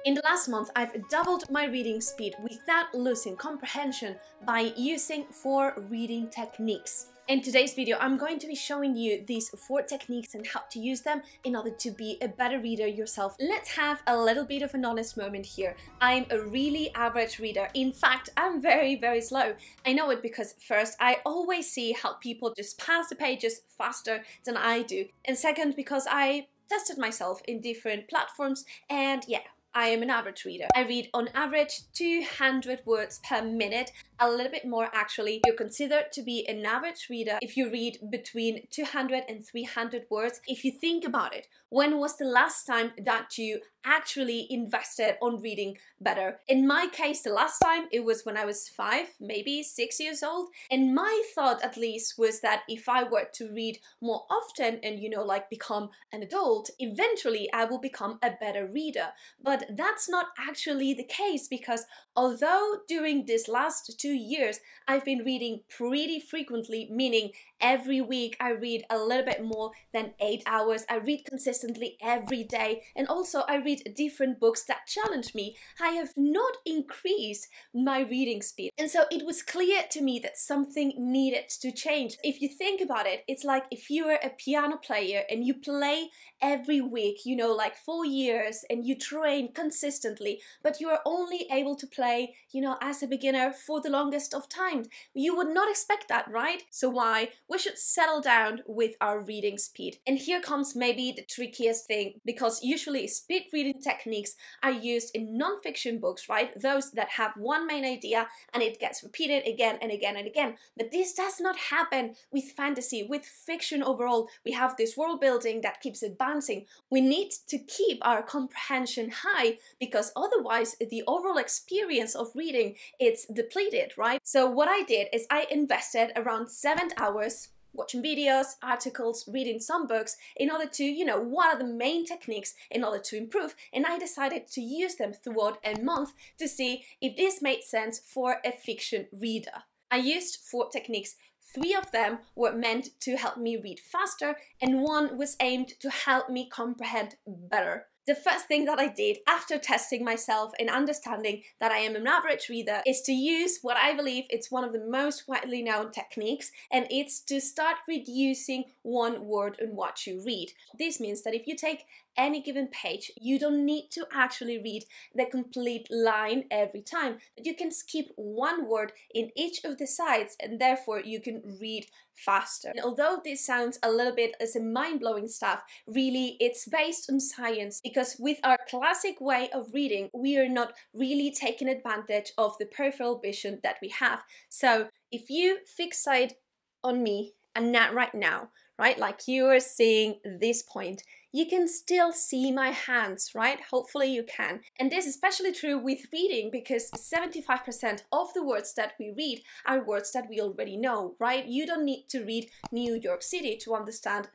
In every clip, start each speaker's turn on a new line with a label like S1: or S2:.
S1: In the last month, I've doubled my reading speed without losing comprehension by using 4 reading techniques. In today's video, I'm going to be showing you these 4 techniques and how to use them in order to be a better reader yourself. Let's have a little bit of an honest moment here. I'm a really average reader. In fact, I'm very slow. I know it because first, I always see how people just pass the pages faster than I do. And second, because I tested myself in different platforms and yeah, I am an average reader. I read on average 200 words per minute, a little bit more actually. You're considered to be an average reader if you read between 200 and 300 words. If you think about it, when was the last time that you actually invested on reading better? In my case, the last time it was when I was 5, maybe 6 years old. And my thought at least was that if I were to read more often and like become an adult, eventually I will become a better reader. But that's not actually the case, because although during this last 2 years I've been reading pretty frequently, meaning every week I read a little bit more than 8 hours, I read consistently every day, and also I read different books that challenge me, I have not increased my reading speed. And so it was clear to me that something needed to change. If you think about it, it's like if you were a piano player and you play every week, like 4 years, and you train consistently, but you are only able to play, as a beginner for the longest of times. You would not expect that, right? So why? We should settle down with our reading speed. And here comes maybe the trickiest thing, because usually speed reading techniques are used in non-fiction books, right? Those that have one main idea and it gets repeated again and again and again. But this does not happen with fantasy, with fiction overall. We have this world building that keeps advancing. We need to keep our comprehension high, because otherwise the overall experience of reading, it's depleted, right? So what I did is I invested around 7 hours watching videos, articles, reading some books in order to, what are the main techniques in order to improve, and I decided to use them throughout a month to see if this made sense for a fiction reader. I used 4 techniques. 3 of them were meant to help me read faster, and 1 was aimed to help me comprehend better. The first thing that I did after testing myself and understanding that I am an average reader is to use what I believe it's one of the most widely known techniques, and it's to start reducing one word in what you read. This means that if you take any given page, you don't need to actually read the complete line every time, but you can skip one word in each of the sides, and therefore you can read faster. And although this sounds a little bit as a mind-blowing stuff, really it's based on science, because with our classic way of reading, we are not really taking advantage of the peripheral vision that we have. So if you fixate on me and not right now, right, like you are seeing this point, you can still see my hands, right? Hopefully you can. And this is especially true with reading, because 75% of the words that we read are words that we already know, right? You don't need to read New York City to understand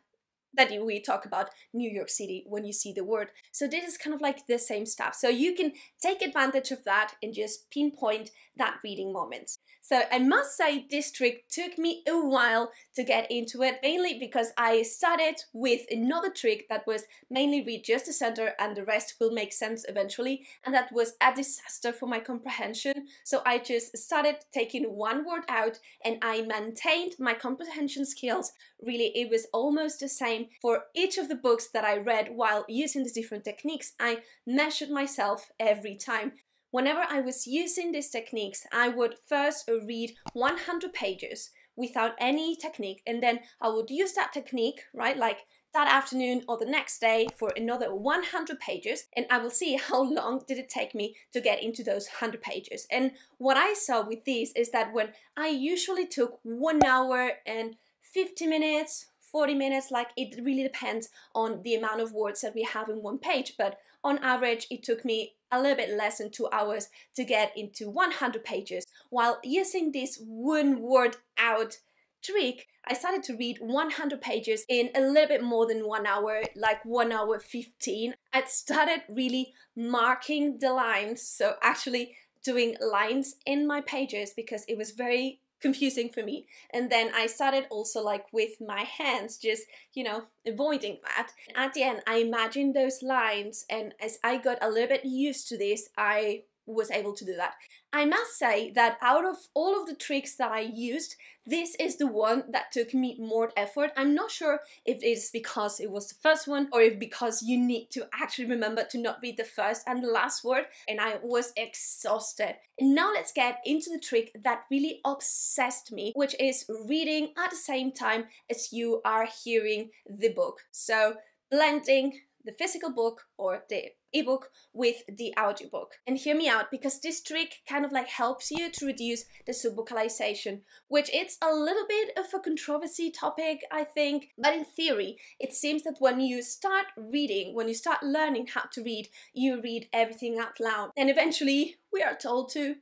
S1: that we talk about New York City when you see the word. So this is kind of like the same stuff. So you can take advantage of that and just pinpoint that reading moment. So I must say this trick took me a while to get into it, mainly because I started with another trick that was mainly read just the center and the rest will make sense eventually, and that was a disaster for my comprehension. So I just started taking one word out and I maintained my comprehension skills. Really, it was almost the same for each of the books that I read while using these different techniques. I measured myself every time. Whenever I was using these techniques, I would first read 100 pages without any technique, and then I would use that technique, right, like that afternoon or the next day for another 100 pages, and I will see how long did it take me to get into those 100 pages. And what I saw with these is that when I usually took 1 hour and 50 minutes, 40 minutes, like it really depends on the amount of words that we have in one page, but on average it took me a little bit less than 2 hours to get into 100 pages. While using this one word out trick, I started to read 100 pages in a little bit more than 1 hour, like 1 hour 15. I started really marking the lines, so actually doing lines in my pages, because it was very confusing for me. And then I started also like with my hands, just, you know, avoiding that. At the end, I imagined those lines, and as I got a little bit used to this, I was able to do that. I must say that out of all of the tricks that I used, this is the one that took me more effort. I'm not sure if it is because it was the first one, or if because you need to actually remember to not read the first and the last word, and I was exhausted. And now let's get into the trick that really obsessed me, which is reading at the same time as you are hearing the book. So blending the physical book or the ebook with the audiobook. And hear me out, because this trick kind of like helps you to reduce the subvocalization, which it's a little bit of a controversy topic, I think, but in theory it seems that when you start reading, when you start learning how to read, you read everything out loud, and eventually we are told to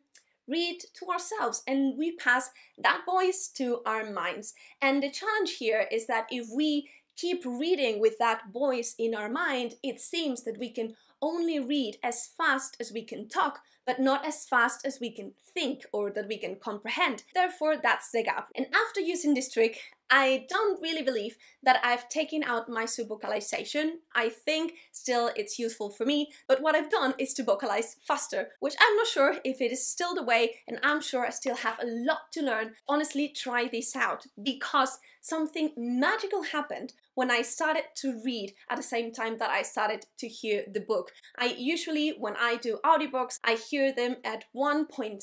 S1: read to ourselves, and we pass that voice to our minds. And the challenge here is that if we keep reading with that voice in our mind, it seems that we can only read as fast as we can talk, but not as fast as we can think or that we can comprehend. Therefore, that's the gap. And after using this trick, I don't really believe that I've taken out my subvocalization. I think still it's useful for me, but what I've done is to vocalize faster, which I'm not sure if it is still the way, and I'm sure I still have a lot to learn. Honestly, try this out, because something magical happened when I started to read at the same time that I started to hear the book. I usually, when I do audiobooks, I hear them at 1.6,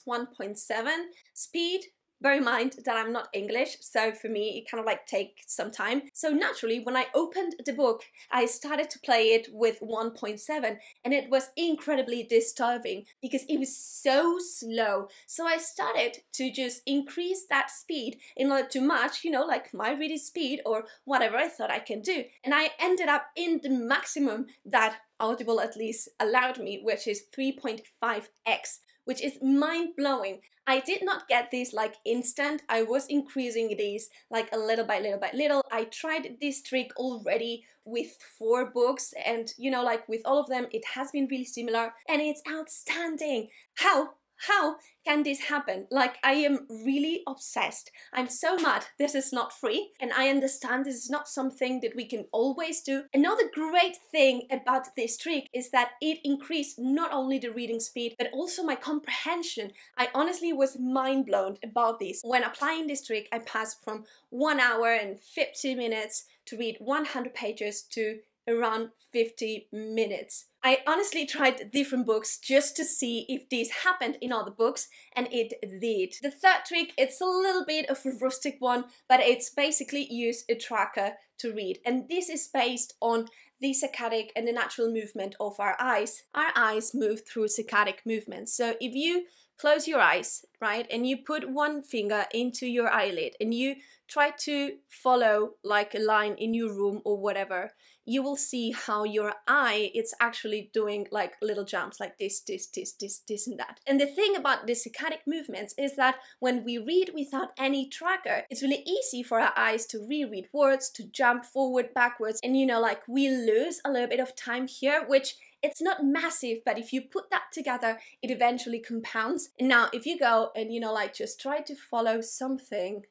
S1: 1.7 speed. Bear in mind that I'm not English, so for me it kind of like takes some time. So naturally, when I opened the book, I started to play it with 1.7, and it was incredibly disturbing because it was so slow. So I started to just increase that speed in order to match, you know, like my reading speed or whatever I thought I can do. And I ended up in the maximum that Audible at least allowed me, which is 3.5x. Which is mind-blowing. I did not get this like instant. I was increasing these like a little by little by little. I tried this trick already with 4 books, and you know, like with all of them, it has been really similar, and it's outstanding. How can this happen? Like, I am really obsessed. I'm so mad this is not free, and I understand this is not something that we can always do. Another great thing about this trick is that it increased not only the reading speed, but also my comprehension. I honestly was mind blown about this. When applying this trick, I passed from 1 hour and 50 minutes to read 100 pages to around 50 minutes. I honestly tried different books just to see if this happened in other books, and it did. The third trick, it's a little bit of a rustic one, but it's basically use a tracker to read. And this is based on the saccadic and the natural movement of our eyes. Our eyes move through saccadic movements. So if you close your eyes, right, and you put one finger into your eyelid and you try to follow like a line in your room or whatever, you will see how your eye, it's actually doing like little jumps like this, and that. And the thing about the saccadic movements is that when we read without any tracker, it's really easy for our eyes to reread words, to jump forward, backwards, and you know, like we lose a little bit of time here, which it's not massive, but if you put that together, it eventually compounds. And now if you go and, you know, like just try to follow something,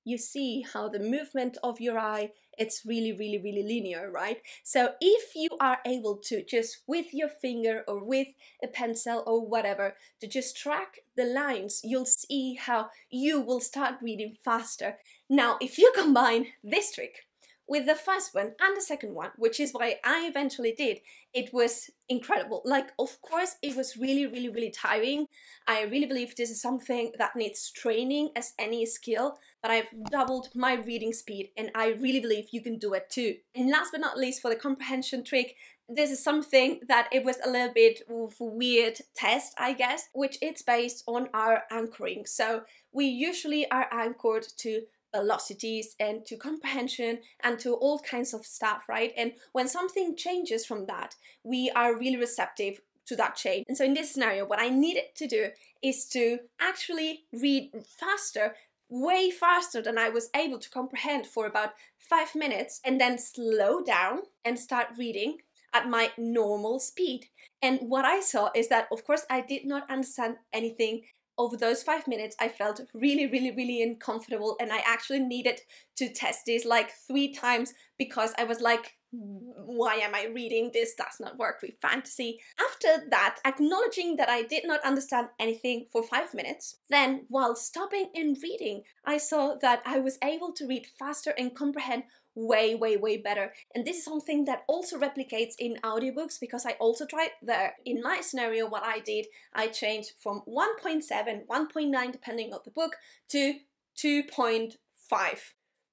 S1: you see how the movement of your eye, it's really linear, right? So if you are able to just with your finger or with a pencil or whatever, to just track the lines, you'll see how you will start reading faster. Now, if you combine this trick with the first one and the second one, which is what I eventually did, it was incredible. Like, of course, it was really tiring. I really believe this is something that needs training as any skill, but I've doubled my reading speed, and I really believe you can do it too. And last but not least, for the comprehension trick, this is something that it was a little bit of a weird test, I guess, which it's based on our anchoring. So we usually are anchored to velocities and to comprehension and to all kinds of stuff, right? And when something changes from that, we are really receptive to that change. And so in this scenario, what I needed to do is to actually read faster, way faster than I was able to comprehend for about 5 minutes, and then slow down and start reading at my normal speed. And what I saw is that, of course, I did not understand anything over those 5 minutes, I felt really uncomfortable, and I actually needed to test this like 3 times because I was like, why am I reading this? Does not work with fantasy. After that, acknowledging that I did not understand anything for 5 minutes, then while stopping and reading, I saw that I was able to read faster and comprehend way better. And this is something that also replicates in audiobooks, because I also tried there. In my scenario, what I did, I changed from 1.7, 1.9 depending on the book, to 2.5.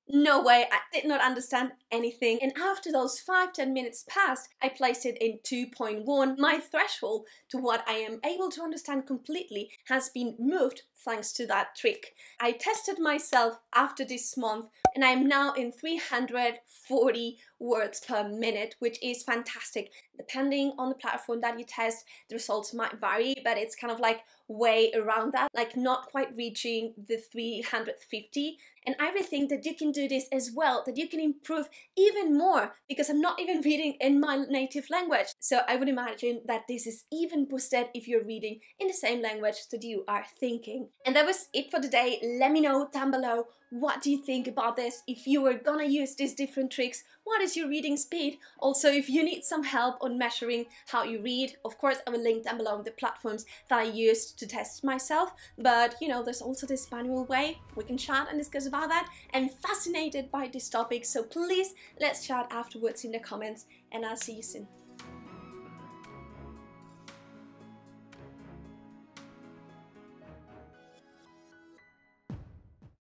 S1: No way, I did not understand anything, and after those 5-10 minutes passed, I placed it in 2.1. My threshold to what I am able to understand completely has been moved thanks to that trick. I tested myself after this month, and I am now in 340 words per minute, which is fantastic. Depending on the platform that you test, the results might vary, but it's kind of like way around that, like not quite reaching the 350. And I really think that you can do this as well, that you can improve even more, because I'm not even reading in my native language. So I would imagine that this is even boosted if you're reading in the same language that you are thinking. And that was it for today. Let me know down below, what do you think about this? If you were gonna use these different tricks, what is your reading speed? Also, if you need some help on measuring how you read, of course I will link down below the platforms that I used to test myself. But you know, there's also this manual way. We can chat and discuss about that. I'm fascinated by this topic, so please let's chat afterwards in the comments, and I'll see you soon.